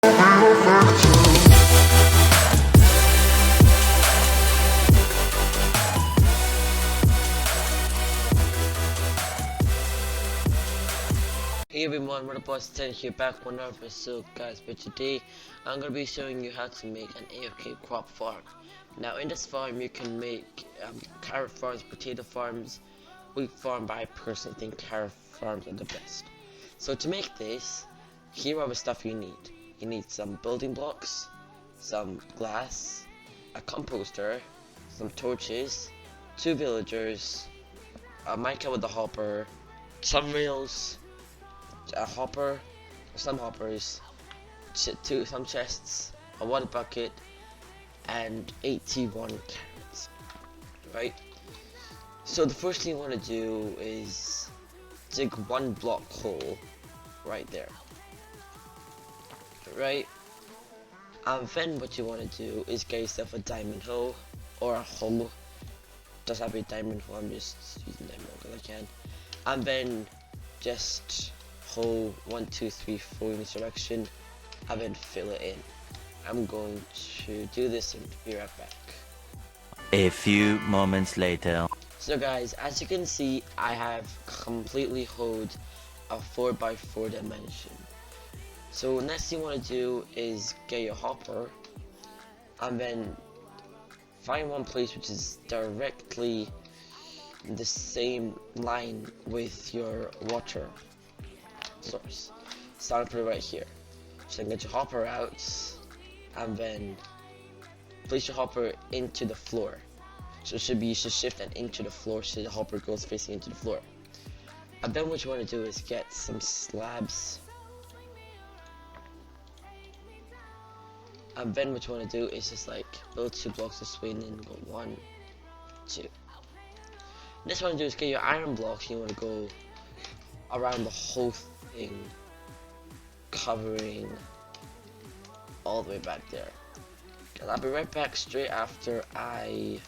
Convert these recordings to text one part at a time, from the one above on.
Hey everyone, what about 10 here back with another episode, guys. But today I'm gonna be showing you how to make an AFK crop farm. Now in this farm you can make carrot farms, potato farms, wheat farm, but I personally think carrot farms are the best. So to make this, here are the stuff you need. You need some building blocks, some glass, a composter, some torches, 2 villagers, a minecart with a hopper, some rails, a hopper, some hoppers, some chests, a water bucket, and 81 carrots. Right? So the first thing you want to do is dig 1 block hole right there. Right? And then what you want to do is get yourself a diamond hoe or a hole. Doesn't have to be a diamond hoe, I'm just using diamond hoe because I can. And then just hole 1, 2, 3, 4 in this direction and then fill it in. I'm going to do this and be right back. A few moments later. So guys, as you can see, I have completely hoed a 4x4 dimension. So next thing you want to do is get your hopper and then find one place which is directly the same line with your water source. So I'll put it right here. So get your hopper out and then place your hopper into the floor. So it should be, you should shift that into the floor so the hopper goes facing into the floor. And then what you want to do is get some slabs. And then what you want to do is just like build 2 blocks this way and then go 1, 2. Next one to do is get your iron blocks. You want to go around the whole thing, covering all the way back there. And I'll be right back straight after I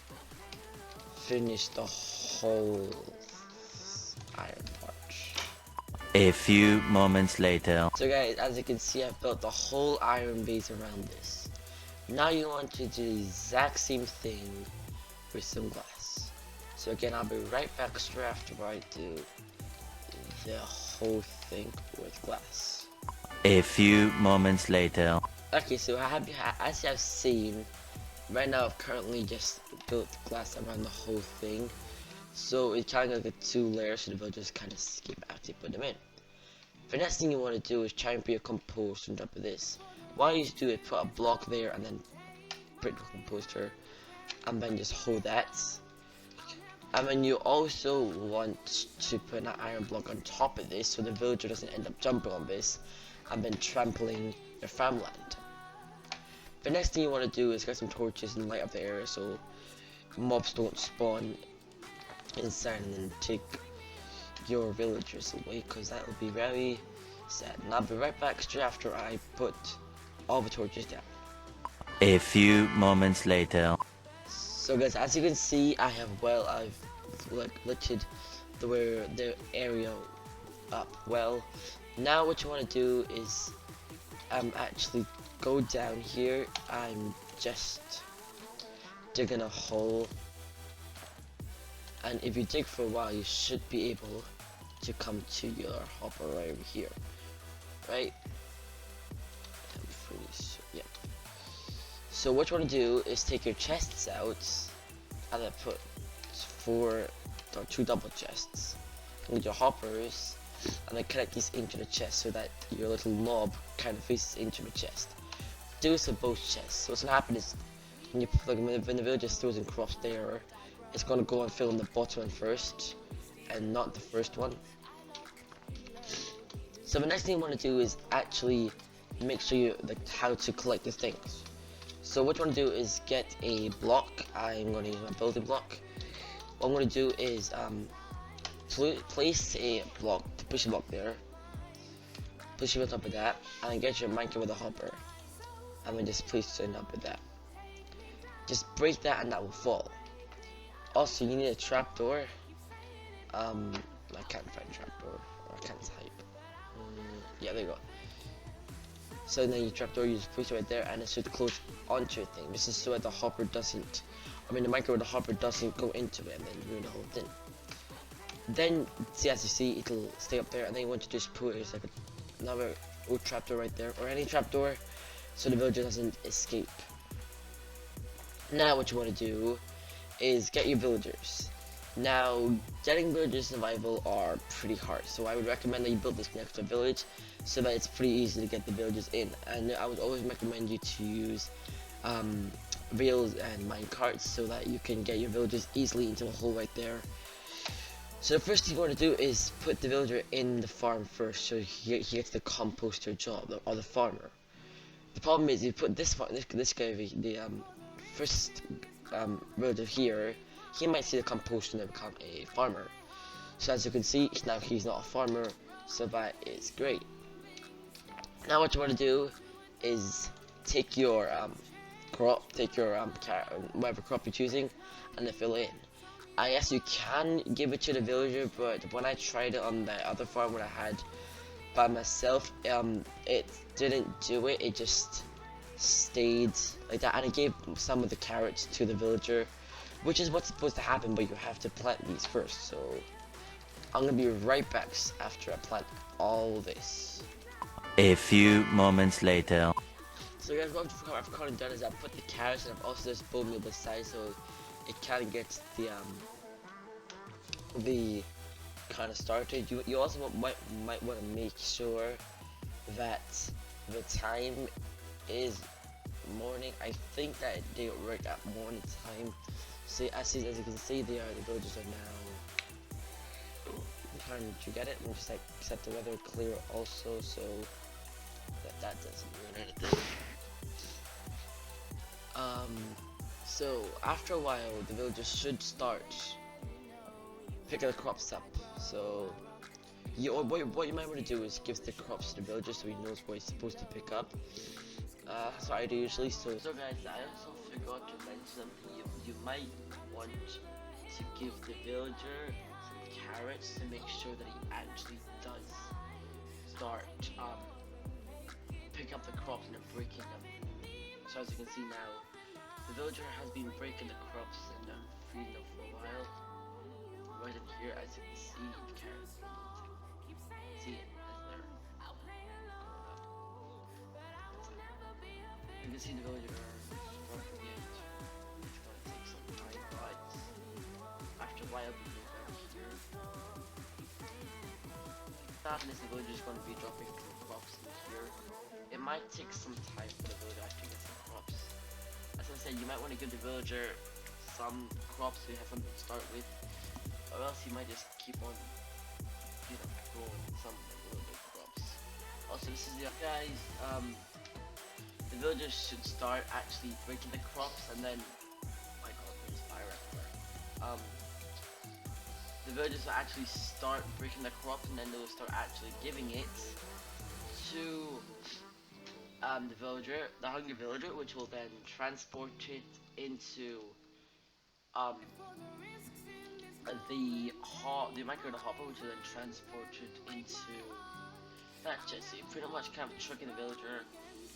finish the whole iron part. A few moments later. So guys, as you can see, I've built the whole iron base around this. Now you want to do the exact same thing with some glass. So again, I'll be right back straight after I do the whole thing with glass. A few moments later. Okay, so as you have seen, right now I've currently just built glass around the whole thing. So it's kind of like the 2 layers, so the villagers kind of skip after you put them in. The next thing you want to do is try and put your compost on top of this. What I used to do is put a block there and then put the composter and then just hold that. And then you also want to put an iron block on top of this so the villager doesn't end up jumping on this and then trampling your farmland. The next thing you want to do is get some torches and light up the area so mobs don't spawn inside and then take your villagers away, because that will be very sad. And I'll be right back straight after I put all the torches down. A few moments later. So guys, as you can see, I've littered the area up well. Now what you want to do is actually go down here. I'm just digging a hole, and if you dig for a while you should be able to come to your hopper right over here, right? I'm pretty sure, yeah. So what you want to do is take your chests out and then put 2 double chests with your hoppers and then connect these into the chest so that your little mob kind of faces into the chest. Do this with both chests. So what's gonna happen is when the villager throws in crops there, it's gonna go and fill in the bottom one first and not the first one. So the next thing you want to do is actually make sure you how to collect the things. So what you want to do is get a block. I'm going to use my building block. What I'm going to do is place a block, push a block there, push it on top of that, and then get your minecart with a hopper, and then just place it on top of that. Just break that and that will fall. Also, you need a trapdoor. I can't find trapdoor. I can't type. Yeah, there you go. So then your trapdoor, you just place it right there, and it should close onto your thing. This is so that the hopper doesn't, the microwave, the hopper doesn't go into it and then ruin the whole thing. Then, see, as you see, it'll stay up there, and then you want to just put it like another old trapdoor right there, or any trapdoor, so the villager doesn't escape. Now what you want to do is get your villagers. Now, getting villagers in survival are pretty hard, so I would recommend that you build this next to a village, so that it's pretty easy to get the villagers in. And I would always recommend you to use rails and minecarts, so that you can get your villagers easily into a hole right there. So the first thing you want to do is put the villager in the farm first, so he gets the composter job, or the farmer. The problem is, you put this guy, the first villager here, he might see the composter and become a farmer. So as you can see, now he's not a farmer, so that is great. Now what you want to do is take your crop, take your whatever crop you're choosing, and then fill it in. I guess you can give it to the villager, but when I tried it on the other farm that I had by myself, it didn't do it. It just stayed like that, and I gave some of the carrots to the villager, which is what's supposed to happen, but you have to plant these first. So I'm gonna be right back after I plant all this. A few moments later. So guys, what I've kind of done is I've put the carrots, and I've also just bone meal beside, so it kind of gets the kind of started. You also might want to make sure that the time is morning. I think that they work at morning time. See, as you can see, the villagers are now trying to get it, and just like set the weather clear also, so that doesn't ruin anything. So after a while, the villagers should start picking the crops up. So what you might want to do is give the crops to the villager, so he knows what he's supposed to pick up. That's what I do usually. So guys, I also forgot to mention something. You might want to give the villager some carrots to make sure that he actually does start pick up the crops and then breaking them. So as you can see now, the villager has been breaking the crops and feeding them for a while. Right in here, as you can see, the carrots. See it, that's there. You can see the villager working it. It's gonna take some time, but after a while, we go back here. After this, the villager is gonna be dropping crops in here. It might take some time for the villager to get some crops. As I said, you might want to give the villager some crops so you have something to start with, or else he might just keep on, growing some little bit crops. Also, this is the guys. The villagers should start actually breaking the crops, and then, my God, there's fire everywhere. The villagers will actually start breaking the crops, and then they will start actually giving it to the villager, the hungry villager, which will then transport it into the microwave hopper, which will then transport it into that chest. So you pretty much kind of tricking the villager.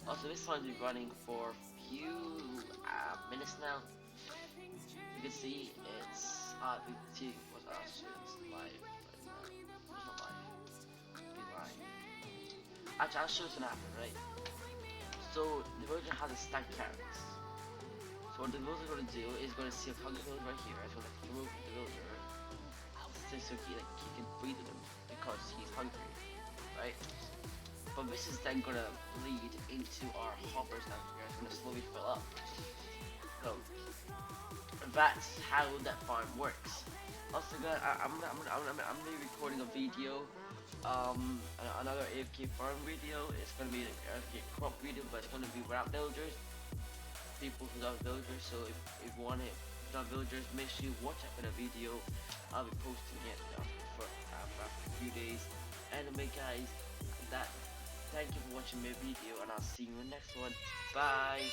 Also, this one's been running for a few minutes now. You can see it's it's live, but it's not live. It'll be live. Actually, I'll show you what happened, right? So the villager has a stack carrots. So what the villager is going to do is going to see a hungry villager right here. It's going to remove the villager so he can breathe with him because he's hungry, right? But this is then going to lead into our hoppers down here. It's going to slowly fill up. So that's how that farm works. Also, guys, I'm gonna be recording a video. Another AFK farm video. It's gonna be an AFK crop video, but it's gonna be without villagers. People who love villagers. So if you want it without villagers, make sure you watch out for the video. I'll be posting it after a few days. Anyway, guys, thank you for watching my video, and I'll see you in the next one. Bye.